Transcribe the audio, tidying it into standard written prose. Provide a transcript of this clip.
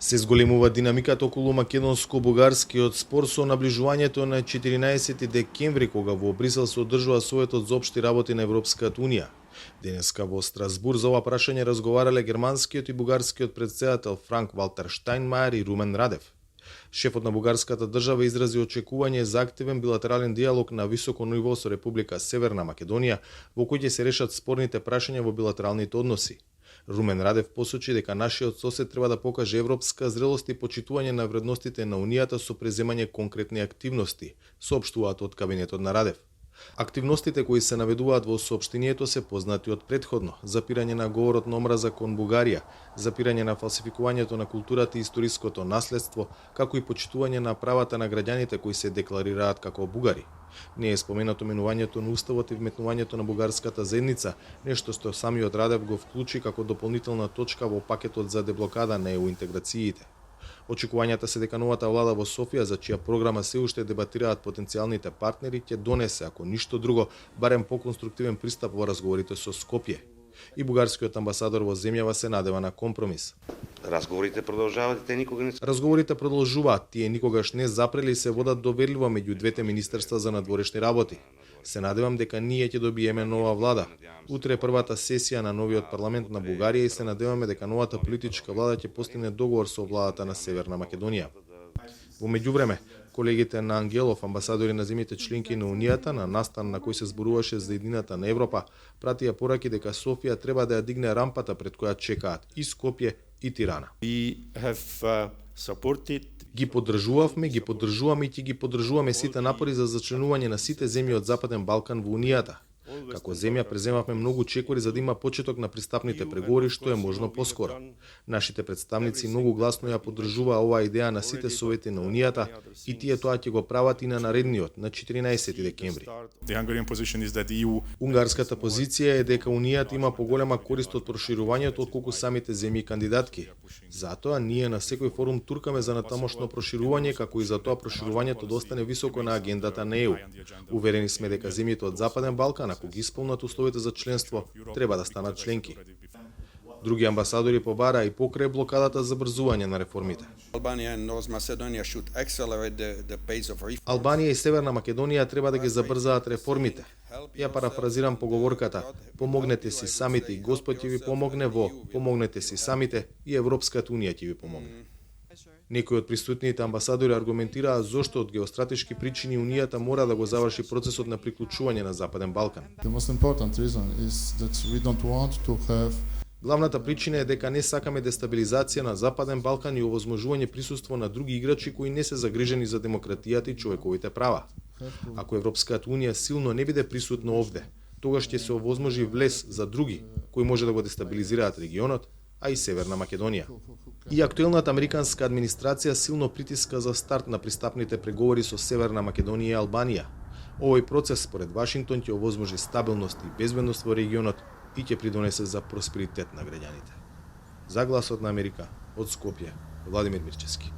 Се зголемува динамиката околу македонско-бугарскиот спор со наближувањето на 14 декември, кога во Брисел се одржува Советот за општи работи на Европската унија. Денеска во Страсбур за ова прашање разговарале германскиот и бугарскиот претседател Франк Валтер Штајнмајер и Румен Радев. Шефот на бугарската држава изрази очекување за активен билатерален диалог на високо ниво со Република Северна Македонија, во кој ќе се решат спорните прашања во билатералните односи. Румен Радев посочи дека нашиот сосед треба да покаже европска зрелост и почитување на вредностите на Унијата со преземање конкретни активности, соопштуваат од кабинетот на Радев. Активностите кои се наведуваат во соопштението се познати од претходно: запирање на говорот на омраза кон Бугарија, запирање на фалсификувањето на културата и историското наследство, како и почитување на правата на граѓаните кои се декларираат како бугари. Не е споменато менувањето на уставот и вметнувањето на бугарската заедница, нешто што самиот Радев го вклучи како дополнителна точка во пакетот за деблокада на ЕУ интеграциите. Очекувањата се дека новата влада во Софија, за чија програма се уште дебатираат потенцијалните партнери, ќе донесе, ако ништо друго, барем поконструктивен пристап во разговорите со Скопје. И бугарскиот амбасадор во земјава се надева на компромис. Разговорите продолжаваат, Разговорите продолжуваат, тие никогаш не запрели и се водат доверливо меѓу двете министерства за надворешни работи. Се надевам дека ние ќе добиеме нова влада. Утре е првата сесија на новиот парламент на Бугарија и се надеваме дека новата политичка влада ќе постигне договор со владата на Северна Македонија. Во меѓувреме, колегите на Ангелов, амбасадори на земјите членки на Унијата, на настан на кој се зборуваше за едината на Европа, пратија пораки дека Софија треба да ја дигне рампата пред која чекаат и Скопје и Тирана. Ги поддржувавме и ќе ги поддржуваме сите напори за зачленување на сите земји од Западен Балкан во Унијата. Како земја преземавме многу чекори за да има почеток на пристапните преговори што е можно поскоро. Нашите представници многу гласно ја поддржуваа оваа идеја на сите совети на Унијата и тие тоа ќе го прават и на наредниот, на 14 декември. Унгарската позиција е дека Унијата има поголема корист од проширувањето отколку самите земји кандидатки. Затоа ние на секој форум туркаме за натамошно проширување, како и за тоа проширувањето да остане високо на агендата на ЕУ. Уверени сме дека земјите од Западен Балкан, ако ги исполнат условите за членство, треба да станат членки. Други амбасадори побараа и покрај блокадата за брзување на реформите. Албанија и Северна Македонија треба да ги забрзаат реформите. Ја парафразирам поговорката: помогнете си самите и Господ ќе ви помогне во помогнете си самите и Европската унија ќе ви помогне. Некои од присутните амбасадори аргументираа зошто од геостратешки причини Унијата мора да го заврши процесот на приклучување на Западен Балкан. Главната причина е дека не сакаме дестабилизација на Западен Балкан и овозможување присуство на други играчи кои не се загрижени за демократијата и човековите права. Ако Европската унија силно не биде присутна овде, тогаш ќе се овозможи влез за други кои може да го дестабилизираат регионот, а и Северна Македонија. И актуелната американска администрација силно притиска за старт на пристапните преговори со Северна Македонија и Албанија. Овој процес, според Вашингтон, ќе овозможи стабилност и безбедност во регионот и ќе придонесе за просперитет на граѓаните. За Гласот на Америка, од Скопје, Владимир Мирчевски.